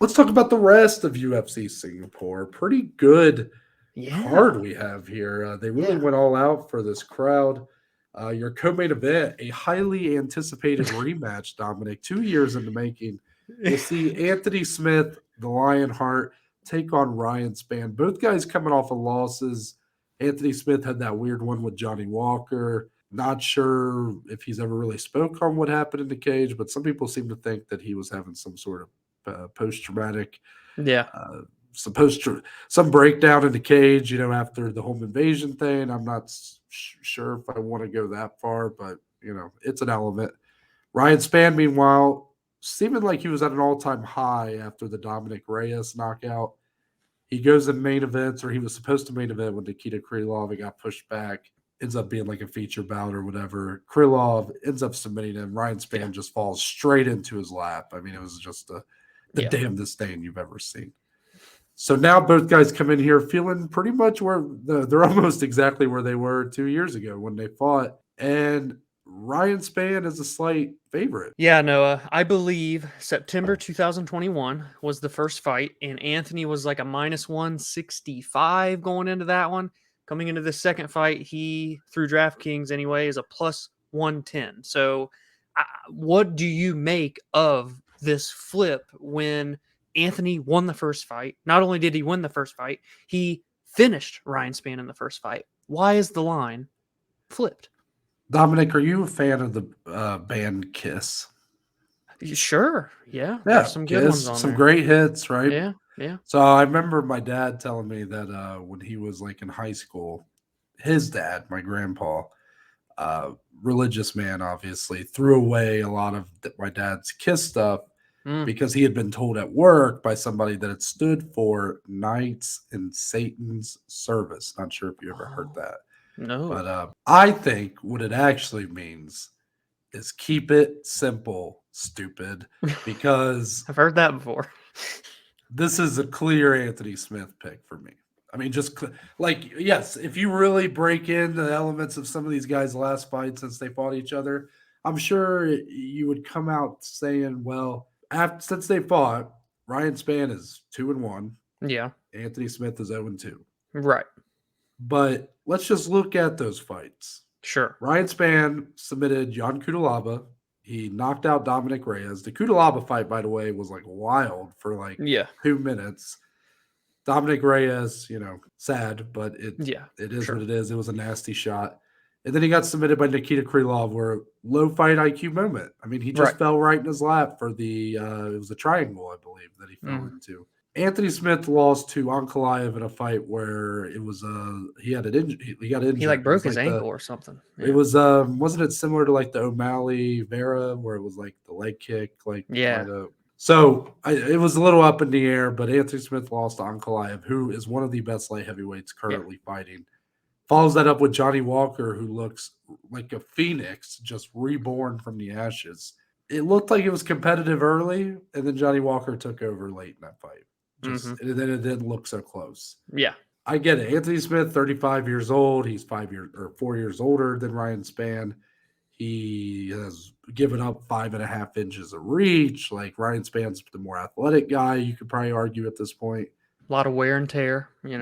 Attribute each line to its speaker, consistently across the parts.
Speaker 1: let's talk about the rest of UFC Singapore. Pretty good
Speaker 2: Yeah.
Speaker 1: card we have here. They really
Speaker 2: Yeah.
Speaker 1: went all out for this crowd. Your co-main event, a highly anticipated rematch, Dominic, 2 years in the making. We'll see Anthony Smith, the Lionheart, take on Ryan Spann. Both guys coming off of losses. Anthony Smith had that weird one with Johnny Walker. Not sure if he's ever really spoke on what happened in the cage, but some people seem to think that he was having some sort of post-traumatic
Speaker 2: Yeah.
Speaker 1: uh, supposed to some breakdown in the cage, after the home invasion thing. I'm not sure if I want to go that far, but it's an element. Ryan Spann, meanwhile, seeming like he was at an all-time high after the Dominic Reyes knockout. He goes in main events, or he was supposed to main event with Nikita Krylov. It got pushed back. Ends up being like a feature bout or whatever. Krylov ends up submitting him. Ryan
Speaker 2: Yeah.
Speaker 1: Spann just falls straight into his lap. I mean, it was just the
Speaker 2: Yeah.
Speaker 1: damnedest thing you've ever seen. So now both guys come in here feeling pretty much where they're almost exactly where they were 2 years ago when they fought. And Ryan Spann is a slight favorite.
Speaker 2: Yeah, Noah. I believe September 2021 was the first fight, and Anthony was like a minus 165 going into that one. Coming into the second fight, he, through DraftKings anyway, is a plus 110. So, what do you make of this flip when Anthony won the first fight? Not only did he win the first fight, he finished Ryan Spann in the first fight. Why is the line flipped?
Speaker 1: Dominic, are you a fan of the band Kiss?
Speaker 2: Sure. Yeah, there's
Speaker 1: Yeah,
Speaker 2: some good ones
Speaker 1: Kiss,
Speaker 2: on
Speaker 1: some
Speaker 2: there.
Speaker 1: great hits, right?
Speaker 2: Yeah, yeah.
Speaker 1: So I remember my dad telling me that when he was like in high school, his dad, my grandpa, uh, religious man, obviously, threw away a lot of my dad's Kiss stuff
Speaker 2: Mm,
Speaker 1: because he had been told at work by somebody that it stood for Knights in Satan's Service. Not sure if you ever heard
Speaker 2: oh,
Speaker 1: that,
Speaker 2: no.
Speaker 1: but I think what it actually means is keep it simple, stupid, because
Speaker 2: I've heard that before.
Speaker 1: this is a clear Anthony Smith pick for me. I mean, just like, yes, if you really break in the elements of some of these guys' last fight since they fought each other, I'm sure you would come out saying, well, since they fought, Ryan Spann is 2-1,
Speaker 2: Yeah,
Speaker 1: Anthony Smith is 0-2.
Speaker 2: right.
Speaker 1: But let's just look at those fights.
Speaker 2: Sure.
Speaker 1: Ryan Spann submitted Jan Kudalaba. He knocked out Dominic Reyes. The Kudalaba fight, by the way, was like wild for like
Speaker 2: Yeah,
Speaker 1: 2 minutes. Dominic Reyes, sad, but it
Speaker 2: yeah,
Speaker 1: it is what
Speaker 2: sure.
Speaker 1: it is. It was a nasty shot. And then he got submitted by Nikita Krylov, where low fight IQ moment. I mean, he
Speaker 2: Right.
Speaker 1: just fell right in his lap for it was a triangle, I believe, that he fell
Speaker 2: Mhm.
Speaker 1: into. Anthony Smith lost to Ankalaev in a fight where it was he had he got
Speaker 2: He
Speaker 1: injured.
Speaker 2: like
Speaker 1: It
Speaker 2: broke
Speaker 1: was
Speaker 2: his
Speaker 1: like
Speaker 2: ankle or something.
Speaker 1: it
Speaker 2: Yeah.
Speaker 1: was wasn't it similar to like the O'Malley Vera where it was like the leg kick like
Speaker 2: Yeah.
Speaker 1: might have so it was a little up in the air, but Anthony Smith lost to Ankalaev, who is one of the best light heavyweights
Speaker 2: Yeah.
Speaker 1: currently fighting. Follows that up with Johnny Walker, who looks like a phoenix just reborn from the ashes. It looked like it was competitive early, and then Johnny Walker took over late in that fight.
Speaker 2: Hmm.
Speaker 1: And then it didn't look so close.
Speaker 2: Yeah.
Speaker 1: I get it. Anthony Smith, 35 years old. He's 5 years or 4 years older than Ryan Spann. He has given up 5.5 inches of reach. Like Ryan Spann's the more athletic guy, you could probably argue at this point.
Speaker 2: A lot of wear and tear, for
Speaker 1: Yeah,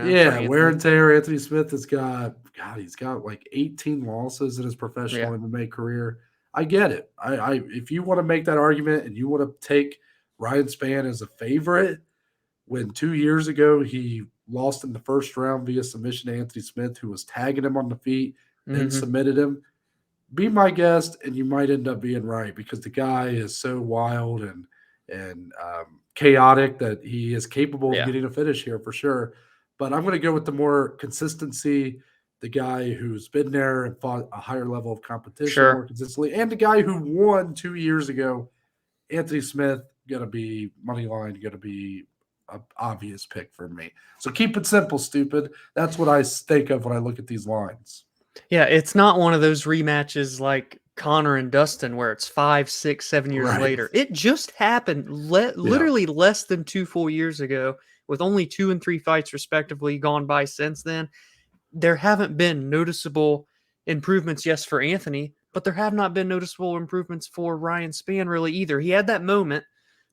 Speaker 1: wear
Speaker 2: Anthony.
Speaker 1: and tear. Anthony Smith has he's got like 18 losses in his professional
Speaker 2: Yeah.
Speaker 1: MMA career. I get it. If you want to make that argument and you want to take Ryan Spann as a favorite, when 2 years ago he lost in the first round via submission to Anthony Smith, who was tagging him on the feet, then
Speaker 2: Hmm.
Speaker 1: submitted him, be my guest, and you might end up being right because the guy is so wild and chaotic that he is capable of
Speaker 2: Yeah.
Speaker 1: getting a finish here for sure. But I'm going to go with the more consistency, the guy who's been there and fought a higher level of competition more
Speaker 2: Sure.
Speaker 1: consistently, and the guy who won 2 years ago, Anthony Smith, going to be money line, going to be an obvious pick for me. So keep it simple, stupid. That's what I think of when I look at these lines.
Speaker 2: Yeah. It's not one of those rematches like Connor and Dustin where it's 5, 6, 7 years
Speaker 1: Right.
Speaker 2: later. It just happened
Speaker 1: Yeah.
Speaker 2: literally less than 2 full years ago, with only 2 and 3 fights respectively gone by since then. There haven't been noticeable improvements, yes, for Anthony, but there have not been noticeable improvements for Ryan Spann really either. He had that moment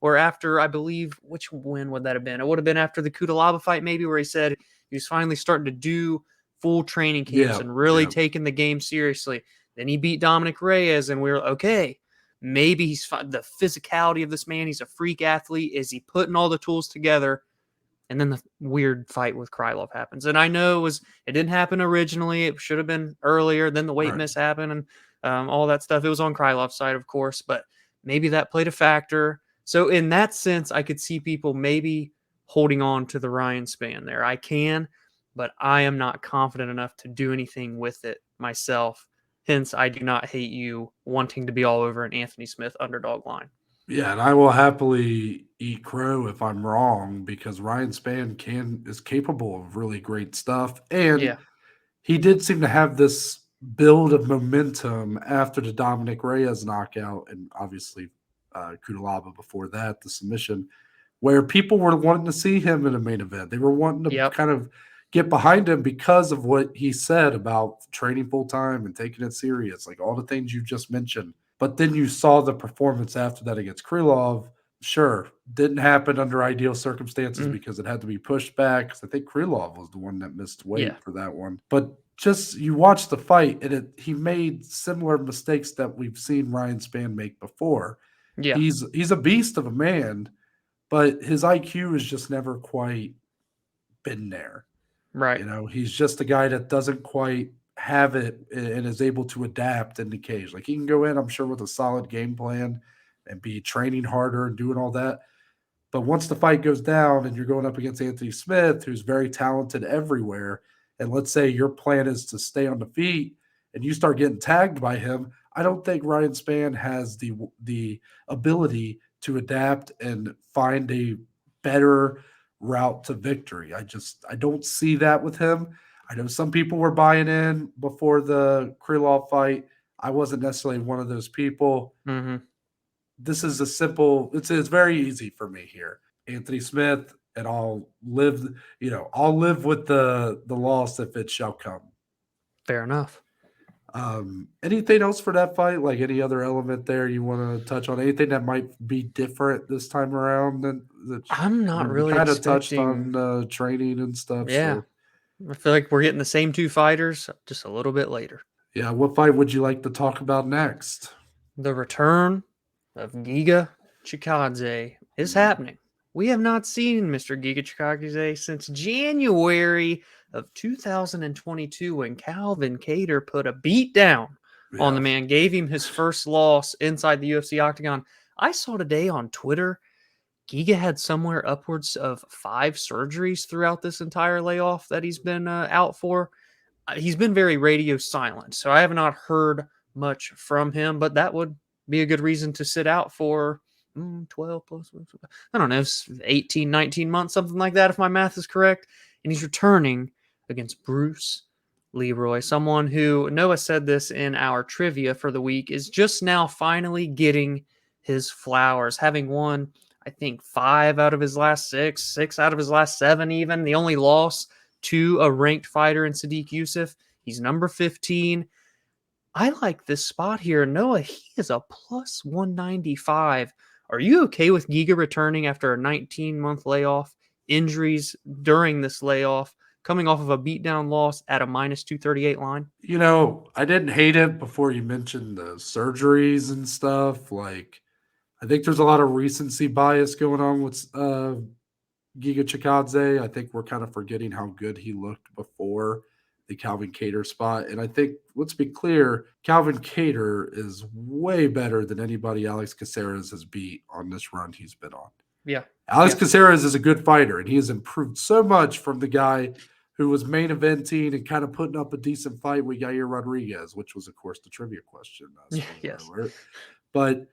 Speaker 2: or after, I believe, which win would that have been? It would have been after the Kudalaba fight, maybe, where he said he was finally starting to do full training camps and really taking the game seriously. Then he beat Dominic Reyes, and we were okay. Maybe he's the physicality of this man. He's a freak athlete. Is he putting all the tools together? And then the weird fight with Krylov happens. And I know it didn't happen originally. It should have been earlier. Then the weight miss happened and all that stuff. It was on Krylov's side, of course, but maybe that played a factor. So in that sense, I could see people maybe holding on to the Ryan Spann there. I can, but I am not confident enough to do anything with it myself. Hence, I do not hate you wanting to be all over an Anthony Smith underdog line.
Speaker 1: Yeah, and I will happily eat crow if I'm wrong because Ryan Spann is capable of really great stuff. And he did seem to have this build of momentum after the Dominic Reyes knockout and obviously Kudalaba before that, the submission, where people were wanting to see him in a main event. They were wanting to kind of get behind him because of what he said about training full time and taking it serious, like all the things you just mentioned. But then you saw the performance after that against Krylov. Sure, didn't happen under ideal circumstances because it had to be pushed back. Because I think Krylov was the one that missed weight for that one. But just you watch the fight, and he made similar mistakes that we've seen Ryan Spann make before.
Speaker 2: Yeah,
Speaker 1: he's a beast of a man, but his IQ has just never quite been there.
Speaker 2: Right.
Speaker 1: You know, he's just a guy that doesn't quite have it and is able to adapt in the cage. Like he can go in, I'm sure, with a solid game plan and be training harder and doing all that. But once the fight goes down and you're going up against Anthony Smith, who's very talented everywhere, and let's say your plan is to stay on the feet and you start getting tagged by him, I don't think Ryan Spann has the ability to adapt and find a better route to victory. I don't see that with him. I know some people were buying in before the Krylov fight. I wasn't necessarily one of those people. This is it's very easy for me here. Anthony Smith, and I'll live with the loss if it shall come.
Speaker 2: Fair enough.
Speaker 1: Anything else for that fight? Like any other element there you want to touch on? Anything that might be different this time around?
Speaker 2: I'm not really
Speaker 1: kind of touched on training and stuff.
Speaker 2: Yeah.
Speaker 1: So.
Speaker 2: I feel like we're getting the same two fighters just a little bit later.
Speaker 1: Yeah. What fight would you like to talk about next?
Speaker 2: The return of Giga Chikadze is happening. We have not seen Mr. Giga Chikadze since January of 2022 when Calvin Kattar put a beat down on the man, gave him his first loss inside the UFC octagon. I saw today on Twitter, Giga had somewhere upwards of 5 surgeries throughout this entire layoff that he's been out for. He's been very radio silent, so I have not heard much from him, but that would be a good reason to sit out for 12 plus, I don't know, 18, 19 months, something like that, if my math is correct. And he's returning against Bruce Leroy, someone who, Noah said this in our trivia for the week, is just now finally getting his flowers, having won, I think, 5 out of his last 6 out of his last 7 even. The only loss to a ranked fighter in Sadiq Youssef. He's number 15. I like this spot here. Noah, he is a plus 195. Are you okay with Giga returning after a 19-month layoff, injuries during this layoff, coming off of a beatdown loss at a minus 238 line?
Speaker 1: You know, I didn't hate it before you mentioned the surgeries and stuff. Like, I think there's a lot of recency bias going on with Giga Chikadze. I think we're kind of forgetting how good he looked before the Calvin Kattar spot. And I think, let's be clear, Calvin Kattar is way better than anybody Alex Caceres has beat on this run he's been on.
Speaker 2: Yeah.
Speaker 1: Alex Caceres is a good fighter, and he has improved so much from the guy who was main eventing and kind of putting up a decent fight with Yair Rodriguez, which was, of course, the trivia question.
Speaker 2: Yes.
Speaker 1: But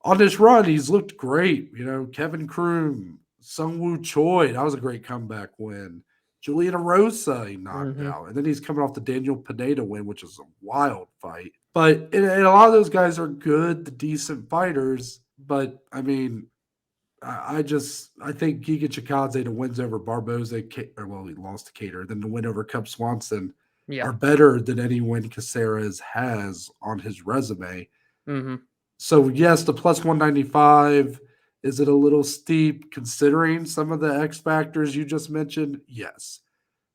Speaker 1: on this run, he's looked great. You know, Kevin Kroom, Sungwoo Choi, that was a great comeback win. Julian Erosa, he knocked out. And then he's coming off the Daniel Pineda win, which is a wild fight. But and a lot of those guys are good, decent fighters. But, I mean, I think Giga Chikadze, the wins over Barboza, well, he lost to Kattar, then the win over Cub Swanson are better than any win Caceres has on his resume. So, yes, the plus 195 Is it a little steep considering some of the X factors you just mentioned? Yes.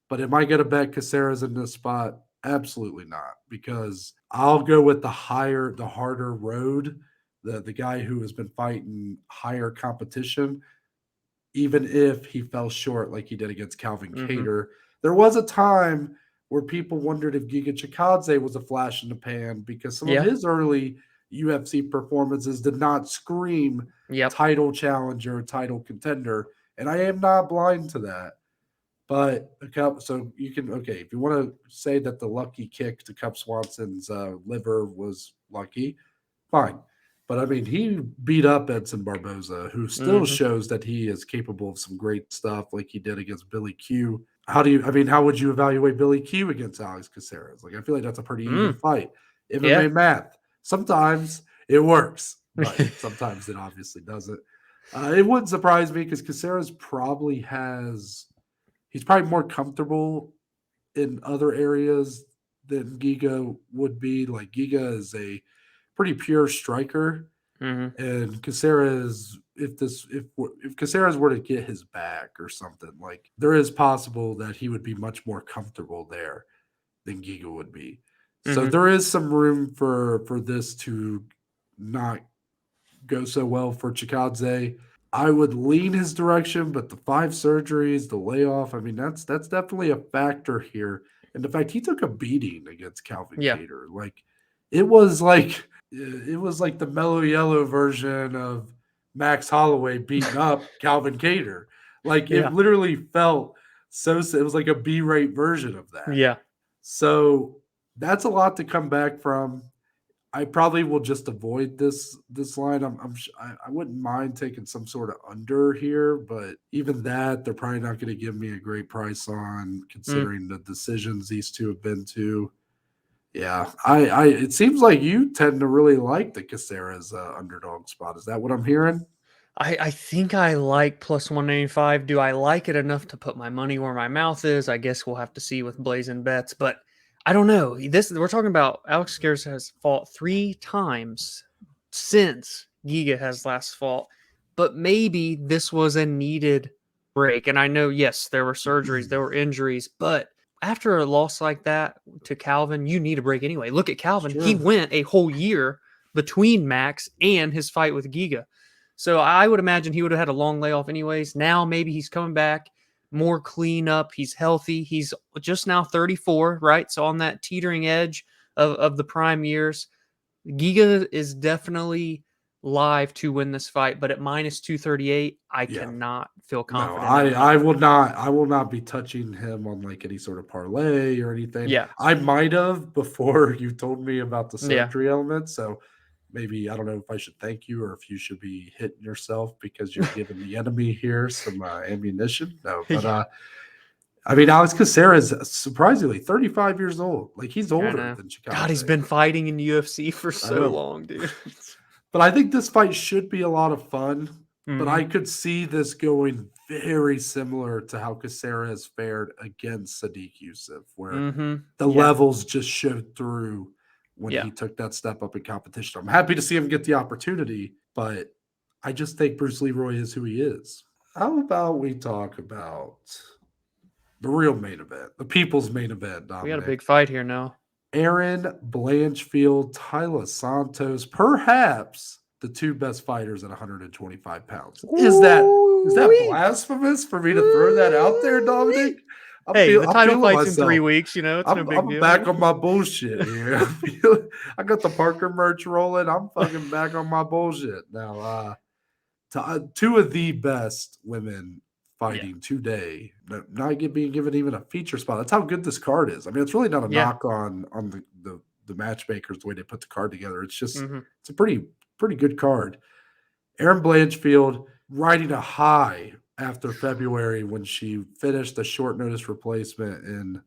Speaker 1: But am I going to bet Caceres in this spot? Absolutely not, because I'll go with the harder road, the guy who has been fighting higher competition, even if he fell short like he did against Calvin
Speaker 2: Mm-hmm.
Speaker 1: Kattar. There was a time where people wondered if Giga Chikadze was a flash in the pan because some of
Speaker 2: Yeah.
Speaker 1: his early UFC performances did not scream
Speaker 2: Yep.
Speaker 1: title challenger, title contender. And I am not blind to that. But so you can, okay, if you want to say that the lucky kick to Cup Swanson's liver was lucky, fine. But I mean, he beat up Edson Barboza, who still
Speaker 2: Mm-hmm.
Speaker 1: shows that he is capable of some great stuff, like he did against Billy Q. How would you evaluate Billy Q against Alex Caceres? Like, I feel like that's a pretty even fight.
Speaker 2: Yeah.
Speaker 1: MMA math. Sometimes it works, but sometimes it obviously doesn't. It wouldn't surprise me because Caceres he's probably more comfortable in other areas than Giga would be. Like Giga is a pretty pure striker,
Speaker 2: Mm-hmm.
Speaker 1: and Caceres, if Caceres were to get his back or something, like there is possible that he would be much more comfortable there than Giga would be. So
Speaker 2: Mm-hmm.
Speaker 1: there is some room for this to not go so well for Chikadze. I would lean his direction, but the 5 surgeries, the layoff, I mean, that's definitely a factor here. And the fact he took a beating against Calvin
Speaker 2: Yeah.
Speaker 1: Kattar, it was like the mellow yellow version of Max Holloway beating up Calvin Kattar. Like it
Speaker 2: Yeah.
Speaker 1: literally felt it was like a B-rate version of that.
Speaker 2: Yeah.
Speaker 1: So that's a lot to come back from. I probably will just avoid this line. I wouldn't mind taking some sort of under here, but even that they're probably not going to give me a great price on,
Speaker 2: Mm.
Speaker 1: considering the decisions these two have been to. Yeah, I it seems like you tend to really like the Caceres underdog spot. Is that what I'm hearing?
Speaker 2: I think I like plus 185. Do I like it enough to put my money where my mouth is? I guess we'll have to see with blazing bets, but I don't know. This we're talking about Alex Caceres has fought 3 times since Giga has last fought, but maybe this was a needed break. And I know, yes, there were surgeries, there were injuries, but after a loss like that to Calvin, you need a break anyway. Look at Calvin. He
Speaker 1: Sure.
Speaker 2: went a whole year between Max and his fight with Giga. So I would imagine he would have had a long layoff anyways. Now maybe he's coming back, more cleanup. He's healthy. He's just now 34, right? So on that teetering edge of the prime years. Giga is definitely live to win this fight, but at minus 238, I
Speaker 1: Yeah.
Speaker 2: cannot feel
Speaker 1: No,
Speaker 2: confident in
Speaker 1: I
Speaker 2: Giga.
Speaker 1: will not. I will not be touching him on like any sort of parlay or anything.
Speaker 2: Yeah.
Speaker 1: I might have before you told me about the
Speaker 2: Yeah.
Speaker 1: surgery element. So maybe I don't know if I should thank you or if you should be hitting yourself because you're giving the enemy here some ammunition. No, but
Speaker 2: Yeah.
Speaker 1: I mean, Alex Caceres is surprisingly 35 years old. Like he's
Speaker 2: I
Speaker 1: older
Speaker 2: know.
Speaker 1: than
Speaker 2: God, he's
Speaker 1: Chikadze.
Speaker 2: been fighting in UFC for
Speaker 1: I
Speaker 2: so
Speaker 1: know.
Speaker 2: long, dude.
Speaker 1: But I think this fight should be a lot of fun. But
Speaker 2: Mm-hmm.
Speaker 1: I could see this going very similar to how Caceres fared against Sadiq Youssef, where
Speaker 2: Mm-hmm.
Speaker 1: the
Speaker 2: Yeah.
Speaker 1: levels just showed through when
Speaker 2: Yeah.
Speaker 1: he took that step up in competition. I'm happy to see him get the opportunity, but I just think Bruce Leroy is who he is. How about we talk about the real main event, the people's main event,
Speaker 2: We got a
Speaker 1: Dominic?
Speaker 2: big fight here now.
Speaker 1: Erin Blanchfield, Taila Santos, perhaps the two best fighters at 125 pounds. Is that
Speaker 2: Ooh-wee.
Speaker 1: blasphemous for me to throw that out there, Dominic?
Speaker 2: Ooh-wee. Hey, the
Speaker 1: I'm
Speaker 2: title
Speaker 1: feeling
Speaker 2: fight's in
Speaker 1: myself.
Speaker 2: 3 weeks. You know, it's no big
Speaker 1: I'm
Speaker 2: deal.
Speaker 1: back on my bullshit here. I got the Parker merch rolling. I'm fucking back on my bullshit now. Two of the best women
Speaker 2: Yeah.
Speaker 1: fighting today, being given even a feature spot. That's how good this card is. I mean, it's really not a
Speaker 2: Yeah.
Speaker 1: knock on the matchmakers the way they put the card together. It's just
Speaker 2: Mm-hmm.
Speaker 1: it's a pretty good card. Erin Blanchfield riding a high after February when she finished the short notice replacement in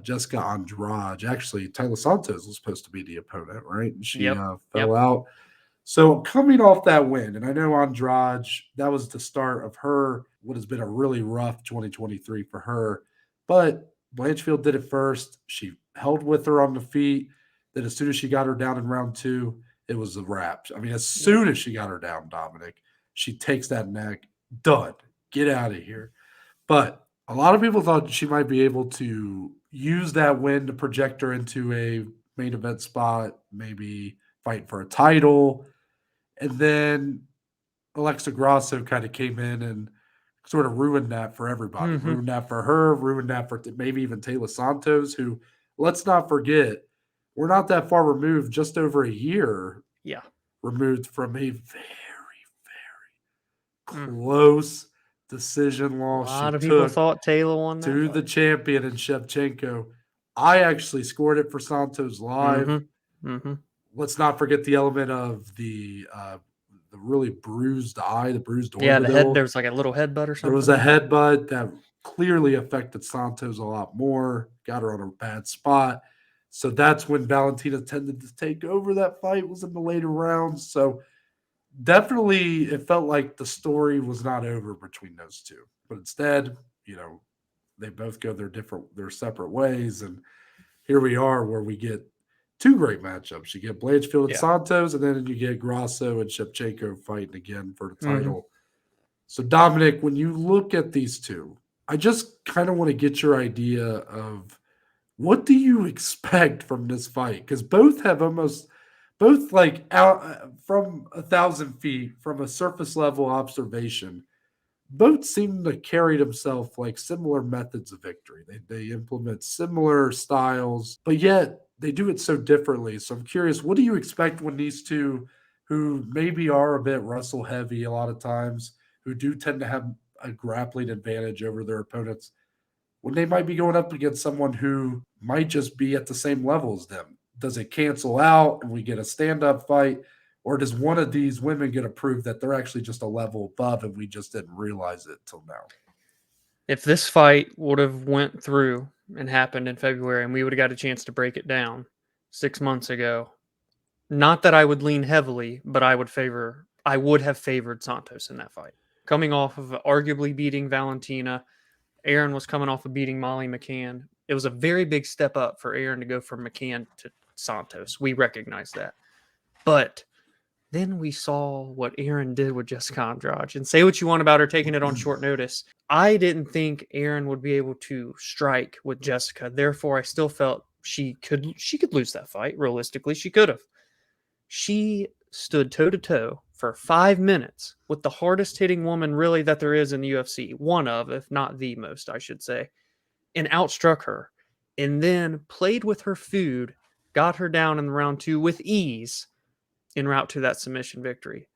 Speaker 1: Jessica Andrade. Actually, Taila Santos was supposed to be the opponent, right? And she
Speaker 2: Yep.
Speaker 1: fell
Speaker 2: Yep.
Speaker 1: out. So coming off that win, and I know Andrade, that was the start of her, what has been a really rough 2023 for her. But Blanchfield did it first. She held with her on the feet. Then as soon as she got her down in round 2, it was a wrap. I mean, as
Speaker 2: Yep.
Speaker 1: soon as she got her down, Dominic, She takes that neck. Done. Get out of here. But a lot of people thought she might be able to use that win to project her into a main event spot, maybe fight for a title. And then Alexa Grasso kind of came in and sort of ruined that for everybody.
Speaker 2: Mm-hmm.
Speaker 1: Ruined that for her, ruined that for maybe even Taila Santos, who, let's not forget, we're not that far removed, just over a year
Speaker 2: Yeah.
Speaker 1: removed from a very, very close decision
Speaker 2: A
Speaker 1: loss
Speaker 2: lot
Speaker 1: she
Speaker 2: of people
Speaker 1: took
Speaker 2: thought Taylor won that
Speaker 1: to
Speaker 2: fight.
Speaker 1: the champion in Shevchenko. I actually scored it for Santos live. Let's not forget the element of the really bruised eye, the bruised
Speaker 2: Yeah, the head.
Speaker 1: orbital.
Speaker 2: There was like a little headbutt or something.
Speaker 1: There was a headbutt that clearly affected Santos a lot more, got her on a bad spot. So that's when Valentina tended to take over that fight, was in the later rounds. So definitely it felt like the story was not over between those two. But instead, they both go their separate ways. And here we are where we get two great matchups. You get Blanchfield and Santos, and then you get Grasso and Shevchenko fighting again for the title. So, Dominic, when you look at these two, I just kind of want to get your idea of what do you expect from this fight? Because both have both like out from 1,000 feet, from a surface level observation, both seem to carry themselves like similar methods of victory. They implement similar styles, but yet they do it so differently. So I'm curious, what do you expect when these two, who maybe are a bit wrestle heavy a lot of times, who do tend to have a grappling advantage over their opponents, when they might be going up against someone who might just be at the same level as them? Does it cancel out and we get a stand-up fight? Or does one of these women get to prove that they're actually just a level above and we just didn't realize it till now?
Speaker 2: If this fight would have went through and happened in February and we would have got a chance to break it down 6 months ago, not that I would lean heavily, but I would have favored Santos in that fight. Coming off of arguably beating Valentina, Erin was coming off of beating Molly McCann. It was a very big step up for Erin to go from McCann to Santos. We recognize that. But then we saw what Erin did with Jessica Andrade. And say what you want about her taking it on short notice. I didn't think Erin would be able to strike with Jessica. Therefore, I still felt she could lose that fight. Realistically, she could have. She stood toe to toe for 5 minutes with the hardest hitting woman really that there is in the UFC. One of, if not the most, I should say, and outstruck her. And then played with her food, got her down in round 2 with ease en route to that submission victory.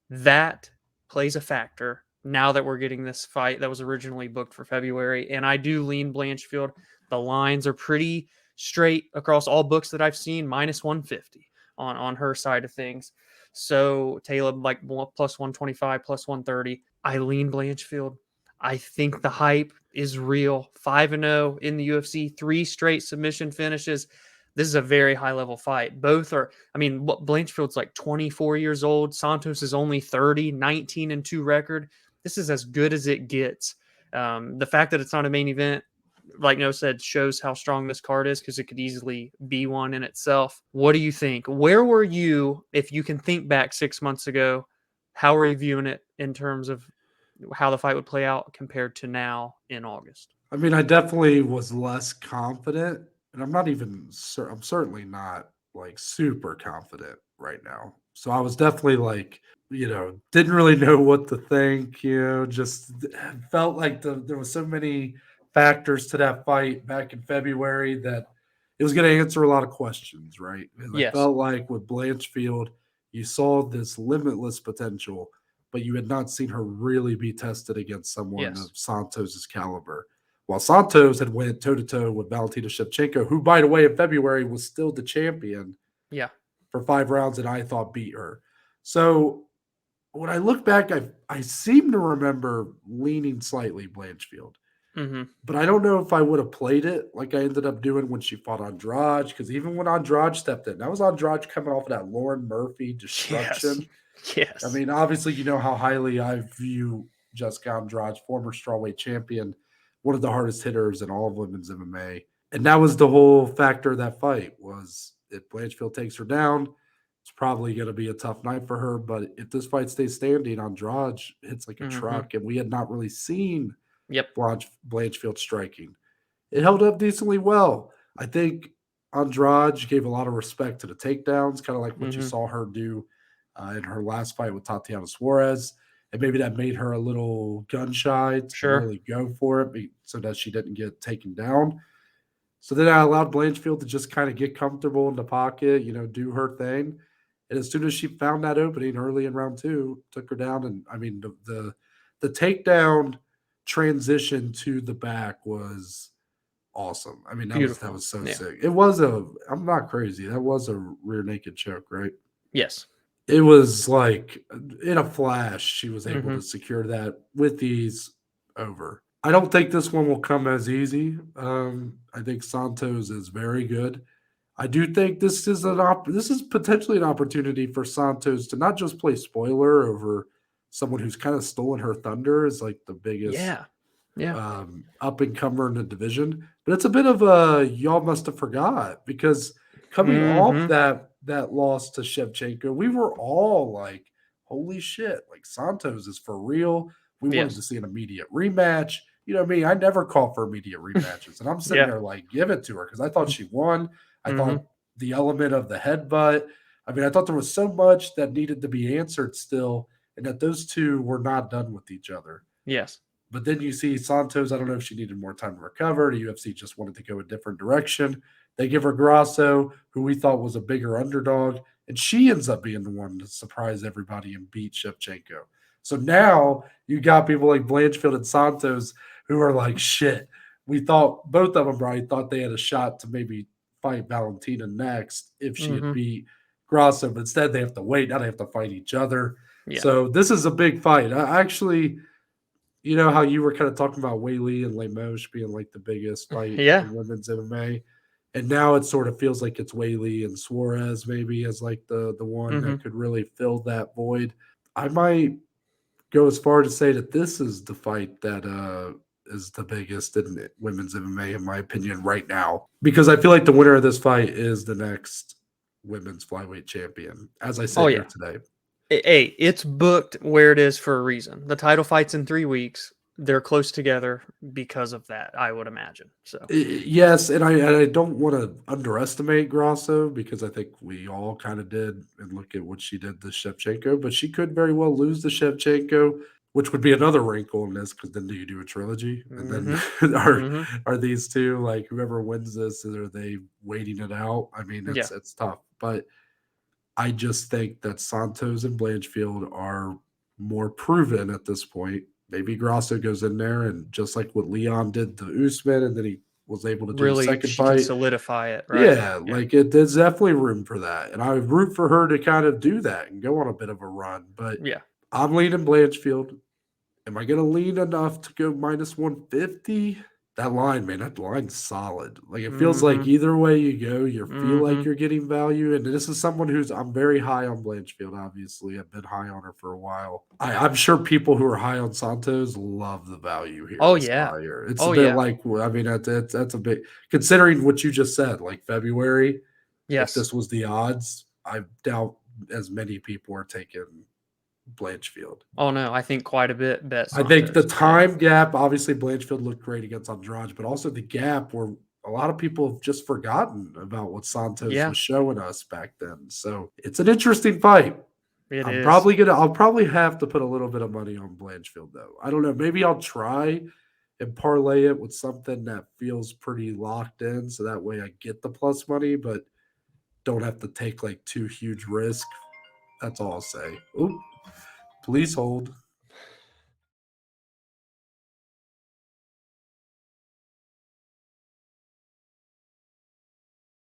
Speaker 2: That plays a factor now that we're getting this fight that was originally booked for February. And I do lean Blanchfield. The lines are pretty straight across all books that I've seen, minus 150 on her side of things. So Taylor, like plus 125, plus 130. I lean Blanchfield. I think the hype is real. 5-0 in the UFC, 3 straight submission finishes. This is a very high level fight. Both are, Blanchfield's like 24 years old. Santos is only 30, 19-2 record. This is as good as it gets. The fact that it's not a main event, like Noah said, shows how strong this card is because it could easily be one in itself. What do you think? Where were you, if you can think back 6 months ago? How are you viewing it in terms of how the fight would play out compared to now in August?
Speaker 1: I mean, I definitely was less confident, and I'm I'm certainly not like super confident right now. So I was definitely like, didn't really know what to think, just felt like there was so many factors to that fight back in February that it was going to answer a lot of questions, right? And I
Speaker 2: Yes.
Speaker 1: felt like with Blanchfield, you saw this limitless potential, but you had not seen her really be tested against someone of Santos's caliber. While Santos had went toe-to-toe with Valentina Shevchenko, who, by the way, in February was still the champion for 5 rounds, and I thought beat her. So when I look back, I seem to remember leaning slightly Blanchfield. But I don't know if I would have played it like I ended up doing when she fought Andrade, because even when Andrade stepped in, that was Andrade coming off of that Lauren Murphy destruction.
Speaker 2: Yes.
Speaker 1: I mean, obviously, you know how highly I view Jessica Andrade, former strawweight champion, one of the hardest hitters in all of women's MMA. And that was the whole factor of that fight, was if Blanchfield takes her down, It's probably going to be a tough night for her. But if this fight stays standing, Andrade hits like a
Speaker 2: Mhm.
Speaker 1: truck, and we had not really seen
Speaker 2: Yep.
Speaker 1: Blanchfield striking. It held up decently well. I think Andrade gave a lot of respect to the takedowns, kind of like what you
Speaker 2: Mhm.
Speaker 1: saw her do in her last fight with Tatiana Suarez. And maybe that made her a little gun shy to
Speaker 2: Sure.
Speaker 1: really go for it so that she didn't get taken down. So then I allowed Blanchfield to just kind of get comfortable in the pocket, do her thing. And as soon as she found that opening early in round two, took her down. And I mean, the takedown transition to the back was awesome. I mean, that
Speaker 2: Beautiful.
Speaker 1: was so
Speaker 2: Yeah.
Speaker 1: sick. It was a I'm not crazy. That was a rear naked choke, right?
Speaker 2: Yes.
Speaker 1: It was like in a flash, she was able
Speaker 2: Mhm.
Speaker 1: to secure that with ease over. I don't think this one will come as easy. I think Santos is very good. I do think this is potentially an opportunity for Santos to not just play spoiler over someone who's kind of stolen her thunder as like the biggest
Speaker 2: Yeah. Yeah.
Speaker 1: up and comer in the division. But it's a bit of a y'all must have forgot because coming off
Speaker 2: Mhm.
Speaker 1: that loss to Shevchenko, we were all like, "Holy shit! Like Santos is for real." We wanted to
Speaker 2: Yes.
Speaker 1: see an immediate rematch. You know me, I never call for immediate rematches, and I'm sitting
Speaker 2: Yeah.
Speaker 1: there like, give it to her because I thought she won. I
Speaker 2: Mhm.
Speaker 1: thought the element of the headbutt. I mean, I thought there was so much that needed to be answered still, and that those two were not done with each other.
Speaker 2: Yes.
Speaker 1: But then you see Santos. I don't know if she needed more time to recover. The UFC just wanted to go a different direction. They give her Grasso, who we thought was a bigger underdog, and she ends up being the one to surprise everybody and beat Shevchenko. So now you got people like Blanchfield and Santos who are like, shit. We thought both of them probably thought they had a shot to maybe fight Valentina next if she had
Speaker 2: Mhm.
Speaker 1: beat Grasso, but instead they have to wait. Now they have to fight each other.
Speaker 2: Yeah.
Speaker 1: So this is a big fight. I actually you know how you were kind of talking about Whaley and Lemos being like the biggest fight
Speaker 2: Yeah.
Speaker 1: in women's MMA, and now it sort of feels like it's Whaley and Suarez maybe as like the one that
Speaker 2: Mhm.
Speaker 1: could really fill that void. I might go as far to say that this is the fight that is the biggest in women's MMA in my opinion right now because I feel like the winner of this fight is the next women's flyweight champion as I
Speaker 2: Oh
Speaker 1: sit here
Speaker 2: yeah.
Speaker 1: today.
Speaker 2: Hey, it's booked where it is for a reason. The title fight's in 3 weeks. They're close together because of that, I would imagine. So,
Speaker 1: Yes, and I don't want to underestimate Grasso because I think we all kind of did and look at what she did to Shevchenko, but she could very well lose to Shevchenko, which would be another wrinkle in this because then do you do a trilogy? And
Speaker 2: mhm.
Speaker 1: then
Speaker 2: Mhm.
Speaker 1: are these two like whoever wins this, are they waiting it out? I mean,
Speaker 2: Yeah.
Speaker 1: it's tough, but I just think that Santos and Blanchfield are more proven at this point. Maybe Grasso goes in there and just like what Leon did to Usman, and then he was able to do the
Speaker 2: Really,
Speaker 1: second
Speaker 2: she can
Speaker 1: fight.
Speaker 2: solidify it, right?
Speaker 1: Yeah,
Speaker 2: Yeah.
Speaker 1: like there's definitely room for that, and I would root for her to kind of do that and go on a bit of a run. But
Speaker 2: Yeah.
Speaker 1: I'm leaning Blanchfield. Am I going to lean enough to go minus 150? That line, man, that line's solid. Like it feels like
Speaker 2: Mhm.
Speaker 1: either way you go, you feel like
Speaker 2: Mhm.
Speaker 1: you're getting value. And this is someone who's I'm very high on Blanchfield. Obviously, I've been high on her for a while. I'm sure people who are high on Santos love the value here
Speaker 2: Oh
Speaker 1: this
Speaker 2: yeah.
Speaker 1: fire. It's a
Speaker 2: Oh
Speaker 1: bit
Speaker 2: yeah.
Speaker 1: like I mean that's a big considering what you just said. Like February, if
Speaker 2: Yes.
Speaker 1: this was the odds, I doubt as many people are taking Blanchfield.
Speaker 2: Oh no, I think quite a bit bet
Speaker 1: I think the
Speaker 2: Santos. Yeah.
Speaker 1: time gap, obviously Blanchfield looked great against Andrade, but also the gap where a lot of people have just forgotten about what Santos
Speaker 2: Yeah,
Speaker 1: was showing us back then. So it's an interesting fight.
Speaker 2: it is.
Speaker 1: I'll probably have to put a little bit of money on Blanchfield though. I don't know. Maybe I'll try and parlay it with something that feels pretty locked in. So that way I get the plus money, but don't have to take like two huge risks. That's all I'll say. Oop, please hold.